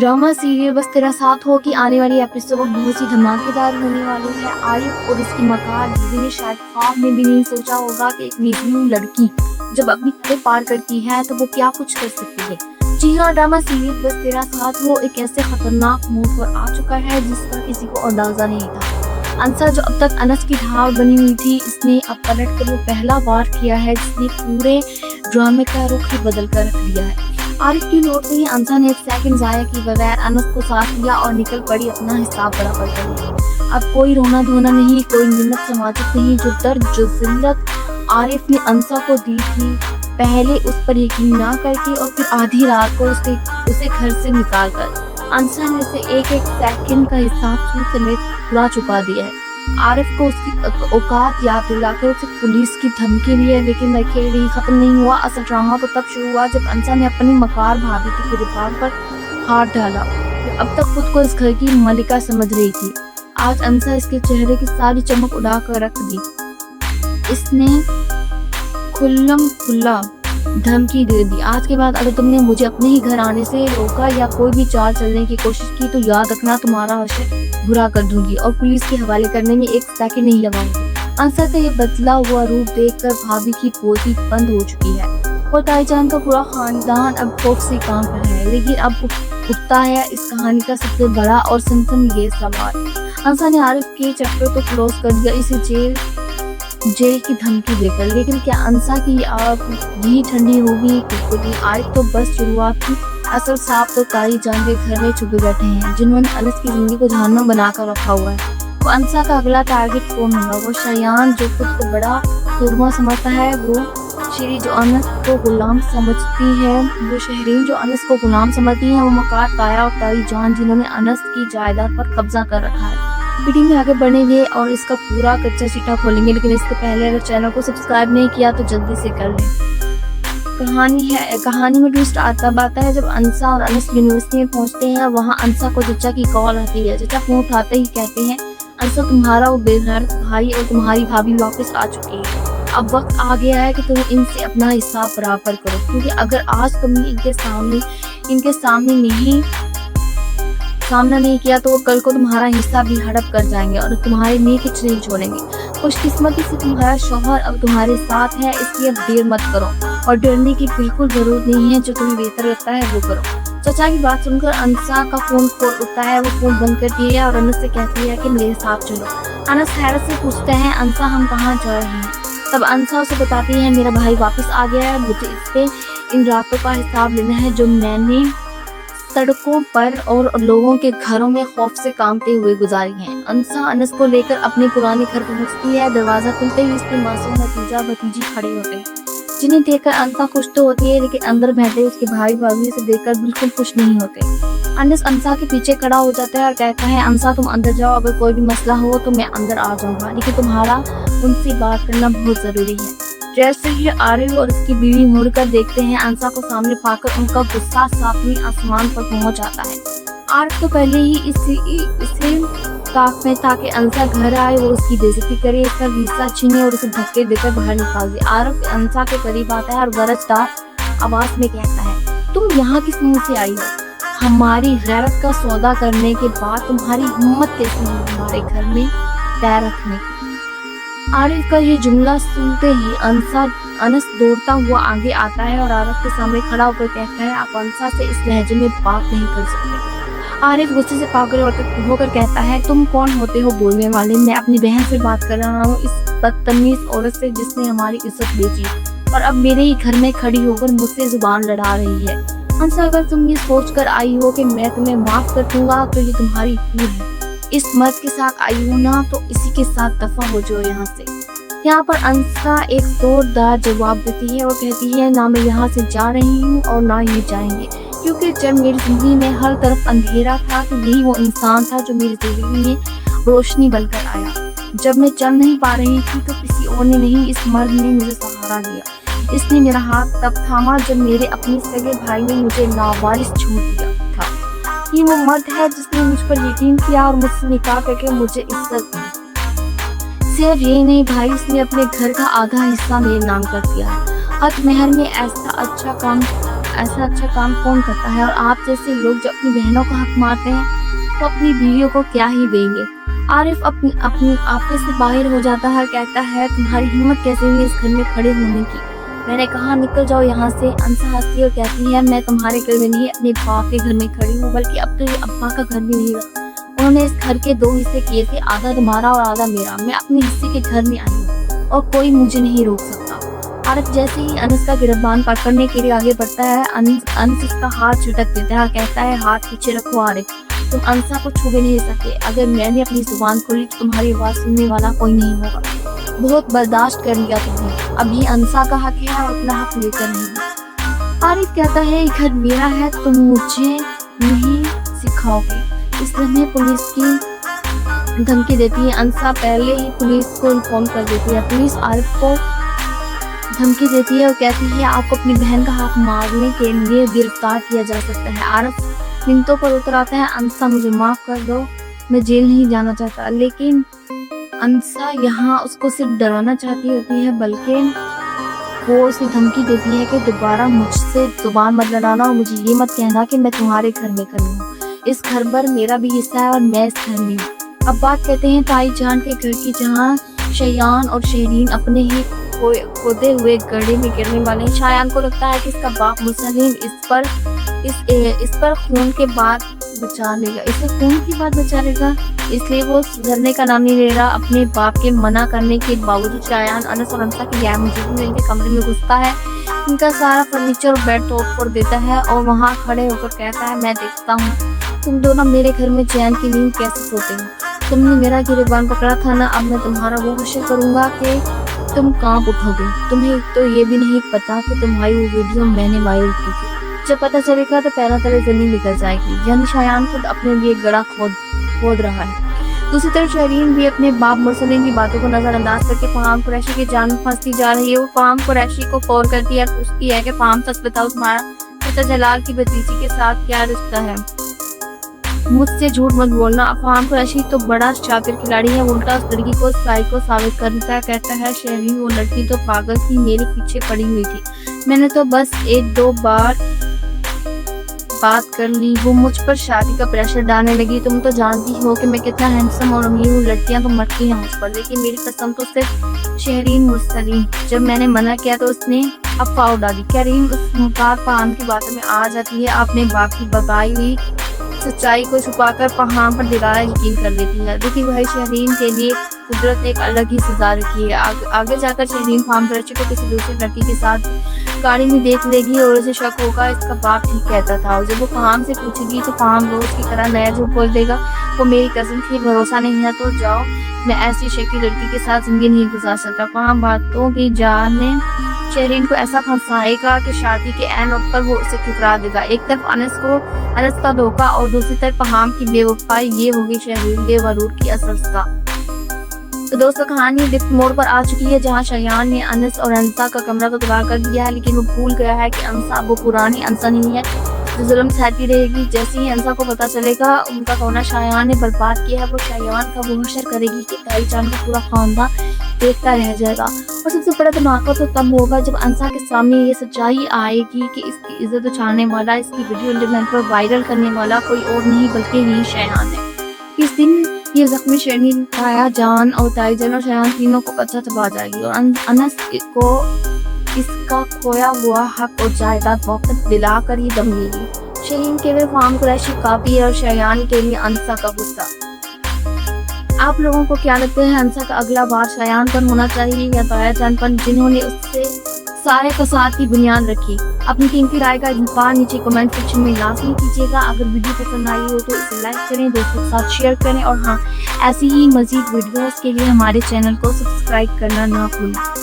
Drama serial बस तेरा साथ हो की आने वाली एपिसोड बहुत ही धमाकेदार होने वाली है। आरिफ और इसकी मकार दीदी ने शायद ख्वाब में भी नहीं सोचा होगा कि एक निर्जीव लड़की जब अपनी हदें पार करती है तो वो क्या कुछ कर सकती है। जी हाँ, ड्रामा सीरियल बस तेरा साथ हो एक ऐसे खतरनाक मोड़ पर आ चुका है जिसका किसी को अंदाजा नहीं था। अंसा जो अब तक अनस की ढाल बनी हुई थी, इसने अब पलट कर वो पहला वार किया है जिसने पूरे ड्रामे का रुख ही बदल कर रख दिया है। आरिफ की नोट में ही अंसा ने एक सेकंड जाया कि बगैर अनस को साथ लिया और निकल पड़ी अपना हिसाब बराबर करने। अब कोई रोना धोना नहीं, कोई मिन्नत समाजत नहीं। जो दर्द जो जिल्लत आरिफ ने अंसा को दी थी, पहले उस पर यकीन ना करके और फिर आधी रात को उसे घर से निकाल कर अंसा ने उसे एक एक सेकंड का हिसाब सूद समेत पूरा चुका दिया है। आरिफ को उसकी औकात याद दिलाकर उसे पुलिस की धमकी दी है, लेकिन खेल ही खत्म नहीं हुआ। असल ड्रामा तो तब शुरू हुआ जब अंसा ने अपनी मकार भाभी के किरदार पर हाथ डाला। अब तक खुद को इस घर की मलिका समझ रही थी, आज अंसा इसके चेहरे की सारी चमक उड़ा कर रख दी। इसने खुल्लम खुल्ला धमकी दे दी, आज के बाद अगर तुमने मुझे अपने ही घर आने से रोका या कोई भी चाल चलने की कोशिश की तो याद रखना तुम्हारा हश्र बुरा कर दूंगी और पुलिस के हवाले करने में एक सेकंड नहीं लगाऊंगी। अंसा का ये बदला हुआ रूप देखकर भाभी की पोती बंद हो चुकी है और ताईजान का पूरा खानदान अब खौफ से काम पर है। लेकिन अब उठता है इस कहानी का सबसे बड़ा और सनसनीखेज सवाल। अंसा ने आरिफ के चक्कर तो क्लोज कर दिया, इसे जेल की धमकी देकर, लेकिन क्या अंसा की आग यही ठंडी होगी? बिल्कुल नहीं। आरिफ तो बस शुरुआत थी, असल सांप तो ताईजान के घर में छुपे बैठे हैं जिन्होंने अनस की जिंदगी को जहन्नम बनाकर रखा हुआ है। वो अंसा का अगला टारगेट कौन होगा? वो शयान जो खुद को बड़ा सुरमा समझता है, वो शहरी जो अनस को गुलाम समझती है, वो शहरीन जो अनस को गुलाम समझती है, वो मकार ताया और ताईजान जिन्होंने अनस की जायदाद पर कब्जा कर रखा है। वीडियो में आगे बढ़ेंगे और इसका पूरा कच्चा चिट्ठा खोलेंगे, लेकिन इससे पहले अगर चैनल को सब्सक्राइब नहीं किया तो जल्दी से कर लें। कहानी में ट्विस्ट आता है जब अंसा और अनस यूनिवर्सिटी में पहुंचते हैं। वहां अंसा को चचा की कॉल आती है। चचा फोन उठाते ही कहते हैं, अंसा तुम्हारा वो बेगैरत भाई और तुम्हारी भाभी वापस आ चुकी है। अब वक्त आ गया है कि तुम इनसे अपना हिसाब बराबर करो, क्योंकि अगर आज तुमने इनके सामना नहीं किया तो वो कल को तुम्हारा हिस्सा भी हड़प कर जाएंगे और तुम्हारे लिए कुछ नहीं छोड़ेंगे। खुशकिस्मती से तुम्हारा शौहर अब तुम्हारे साथ है, इसलिए अब देर मत करो और डरने की बिल्कुल जरूरत नहीं है। जो तुम्हें बेहतर लगता है वो करो। चचा की बात सुनकर अंसा का फोन उठता है। वो फोन बंद करती है और अनस से कहती है कि मेरे साथ चलो। अनस हैरत से पूछते हैं, अंसा हम कहाँ जा रहे हैं? तब अंसा उसे बताती है, मेरा भाई वापस आ गया है, मुझे इससे इन रातों का हिसाब लेना है जो मैंने सड़कों पर और लोगों के घरों में खौफ से कांपते हुए गुजारी हैं। अंसा अनस को लेकर अपने पुराने घर पहुंचती है। दरवाजा खुलते ही उसके मासूम भतीजा भतीजी खड़े होते हैं, जिन्हें देखकर अंसा खुश तो होती है, लेकिन अंदर बैठे उसके भाई भाभी से देखकर बिल्कुल खुश नहीं होते। अनस अंसा के पीछे खड़ा हो जाता है और कहता है, अंसा तुम अंदर जाओ, अगर कोई भी मसला हो तो मैं अंदर आ जाऊंगा, लेकिन तुम्हारा उनसे बात करना बहुत जरूरी है। जैसे ही आरिफ और उसकी बीवी मुड़कर देखते हैं, अंसा को सामने पाकर उनका गुस्सा सातवीं आसमान पर पहुंच जाता है। आरिफ तो पहले ही इसे ताक में था कि अंसा घर आए, वो उसकी बेइज्जती करे, इसका वीसा छीने और उसे धक्के देकर बाहर निकाल दे। आरिफ अंसा के करीब आता है और गरजदार आवाज में कहता है, तुम यहाँ किस मुंह से आई हो? हमारी गैरत का सौदा करने के बाद तुम्हारी हिम्मत कैसी है हमारे घर में पैर रखने की? आरिफ का ये जुमला सुनते ही अनस दौड़ता हुआ आगे आता है और आरिफ के सामने खड़ा होकर कहता है, आप अंसा से इस लहजे में बात नहीं कर सकते। आरिफ गुस्से से पागल होकर कहता है, तुम कौन होते हो बोलने वाले? मैं अपनी बहन से बात कर रहा हूँ, इस बदतमीज औरत से जिसने हमारी इज्जत बेची और अब मेरे ही घर में खड़ी होकर मुझसे जुबान लड़ा रही है। अंसा, अगर तुम ये सोच कर आई हो कि मैं तुम्हें माफ कर दूंगा तो ये तुम्हारी भूल है। इस मर्द के साथ आई हो ना तो इसी के साथ दफा हो जाओ यहाँ से। यहाँ पर अंसा एक जोरदार जवाब देती है और कहती है, ना मैं यहाँ से जा रही हूँ और ना ये जाएंगे, क्योंकि जब मेरी जिंदगी में हर तरफ अंधेरा था तो यही वो इंसान था जो मेरी जिंदगी में रोशनी बनकर आया। जब मैं चल नहीं पा रही थी तो किसी और ने नहीं, इस मर्द ने मुझे सहारा दिया। इसने मेरा हाथ तब थामा जब मेरे अपने सगे भाई ने मुझे लावारिस छोड़ दिया था। ये वो मर्द है जिसने मुझ पर यकीन किया और मुझसे निकाह करके मुझे इज्जत दी। सिर्फ ये नहीं भाई, इसने अपने घर का आधा हिस्सा मेरे नाम कर दिया है। हद महर में ऐसा अच्छा काम ऐसा अच्छा काम कौन करता है, और आप जैसे लोग जो अपनी बहनों को हक मारते हैं तो अपनी बीवियों को क्या ही देंगे। आरिफ अपनी अपनी आपे से बाहर हो जाता है, कहता है तुम्हारी हिम्मत कैसे हुई इस घर में खड़े होने की। मैंने कहा निकल जाओ यहाँ से। अंसा हंसती और कहती है मैं तुम्हारे घर में नहीं अपने बाप के घर में खड़ी हूँ, बल्कि अब तो ये अब्बा का घर भी नहीं रहा। उन्होंने इस घर के 2 हिस्से किए थे, आधा तुम्हारा और आधा मेरा। मैं अपने हिस्से के घर में आई हूँ और कोई मुझे नहीं रोक सकता। आरिफ जैसे ही अनस का गिरबान पकड़ने के लिए आगे बढ़ता है, अनस इसका हाथ झटक देता है, कहता है हाथ पीछे रखो आरिफ, तुम अंसा को छू भी नहीं सकते। अगर मैंने अपनी जुबान खोली तो तुम्हारी आवाज सुनने वाला कोई नहीं होगा। बहुत बर्दाश्त कर लिया तुमने, अभी अंसा का हक है और अपना हक लेकर नहीं। आरिफ कहता है घर मेरा है, तुम मुझे नहीं सिखाओगे। इसलिए मैं पुलिस की धमकी देती है। अंसा पहले ही पुलिस को इन्फॉर्म कर देती है। पुलिस आरिफ को धमकी देती है और कहती है आपको अपनी बहन का हक मारने के लिए गिरफ्तार किया जा सकता है। आरिफ मिनटों पर उतर आता है, अंसा मुझे माफ कर दो, मैं जेल नहीं जाना चाहता। लेकिन अंसा यहाँ उसको सिर्फ डराना चाहती होती है, बल्कि वो उसे धमकी देती है कि दोबारा मुझसे जुबान मत लड़ाना और मुझे ये मत कहना कि मैं तुम्हारे घर में खड़ी हूँ। इस घर पर मेरा भी हिस्सा है और मैं इस घर में हूँ। अब बात कहते हैं ताई जान के घर की, जहाँ शयान और शहरीन अपने ही खोदे हुए गड्ढे में गिरने वाले हैं। शयान को लगता है कि इसका बाप मुसलिम इस पर खून के बाद बचा लेगा, इसे खून की बात बचा लेगा, इसलिए वो सुधरने का नाम नहीं ले रहा। अपने बाप के मना करने के बावजूद शयान अनस और अंसा की गैर मौजूदगी में इनके कमरे में घुसता है, इनका सारा फर्नीचर और बेड तोड़ देता है और वहाँ खड़े होकर कहता है मैं देखता हूँ तुम दोनों मेरे घर में चैन की नींद कैसे सोते हो। तुमने मेरा गिरबान पकड़ा था ना, अब मैं तुम्हारा वो हश्र करूंगा कि तुम कांप उठोगे। तुम्हें तो ये भी नहीं पता कि तुम्हारी वो वीडियो मैंने वायरल की थी। जब पता चलेगा तो पैरों तले जमीन निकल जाएगी। यानी शयान खुद अपने लिए गड़ा खोद रहा है। दूसरी तरफ शहरीन भी अपने बाप मुरसलीन की बातों को नजरअंदाज करके फहाम कुरैशी की जान में फंसती जा रही है। वो फहाम कुरैशी को फोन करती है, पूछती है कि फहाम सच बताओ तुम्हारा पिता जलाल की भतीजी के साथ क्या रिश्ता है, मुझसे झूठ मत बोलना। फहाम कुरैशी तो बड़ा शातिर खिलाड़ी है, उल्टा उस लड़की को साइको साबित कर देता है। कहता है शहरीन वो लड़की तो पागल थी, मेरे पीछे पड़ी हुई थी, मैंने तो बस 1-2 बार बात कर ली, वो मुझ पर शादी का प्रेशर डालने लगी। तुम तो जानती हो कि मैं कितना हैंडसम और अमीर हूँ, लड़कियां तो मरती हैं मुझ पर, लेकिन मेरी कसम तो सिर्फ शहरीन मुरसलीन। जब मैंने मना किया तो उसने अफवाह डाली। करीम उस मुमताज फहाम की बातों में आ जाती है, अपने बाप की बताई हुई सच्चाई को छुपाकर फहाम पर दिलारा यकीन कर देती है। देखिए भाई शहरीन के लिए कुदरत ने एक अलग ही सजा रखी है। आगे जाकर शहरीन फहाम कुरैशी को किसी दूसरी लड़की के साथ गाड़ी में देख लेगी और उसे शक होगा इसका बाप ठीक कहता था, और जब वो फहाम से पूछेगी तो फहाम रोज की तरह नया झूठ बोल देगा, वो मेरी कज़न थी, भरोसा नहीं है तो जाओ, मैं ऐसी शक्की लड़की के साथ जिंदगी नहीं गुजार सकता। फहाम बातों की जान में शहरीन को ऐसा फंसाएगा कि शादी के ऐन वक्त पर वो उसे ठुकरा देगा। एक तरफ अनस का धोखा और दूसरी तरफ फहाम की बेवफाई, ये होगी शहरीन के वरूर की असल सजा। तो दोस्तों कहानी डिप मोड़ पर आ चुकी है, जहां शयान ने अनस और अंसा का कमरा तो तबाह कर दिया है, लेकिन वो भूल गया है कि अंसा वो पुरानी अंसा नहीं है जो जुल्म सहती रहेगी। जैसे ही अंसा को पता चलेगा उनका कोना शयान ने बर्बाद किया है, वो शयान का वो हशर करेगी कि ताई जान का पूरा खानदान देखता रह जाएगा। और सबसे बड़ा धमाका तो तब होगा जब अंसा के सामने ये सच्चाई आएगी कि इसकी इज्जत उछालने वाला, इसकी वीडियो इंटरनेट पर वायरल करने वाला कोई और नहीं बल्कि यही शयान है। इस दिन ये जख्मी शहरीन, ताया जान और ताई जान और शयान तीनों को कच्चा चबा जाएगी और अनस को इसका खोया हुआ हक और जायदाद वापस दिलाकर ही दम लेगी। शहरीन के लिए फहाम कुरैशी काफी है और शयान के लिए अंसा का गुस्सा। आप लोगों को क्या लगता है, अंसा का अगला बार शयान पर होना चाहिए या ताया जान पर, जिन्होंने उससे सारे फसाद की बुनियाद रखी? अपनी कीमती राय का इज़हार नीचे कमेंट सेक्शन में लाजमी कीजिएगा। अगर वीडियो पसंद आई हो तो इसे लाइक करें, दोस्तों के साथ शेयर करें और हाँ, ऐसी ही मजीद वीडियोस के लिए हमारे चैनल को सब्सक्राइब करना ना भूलें।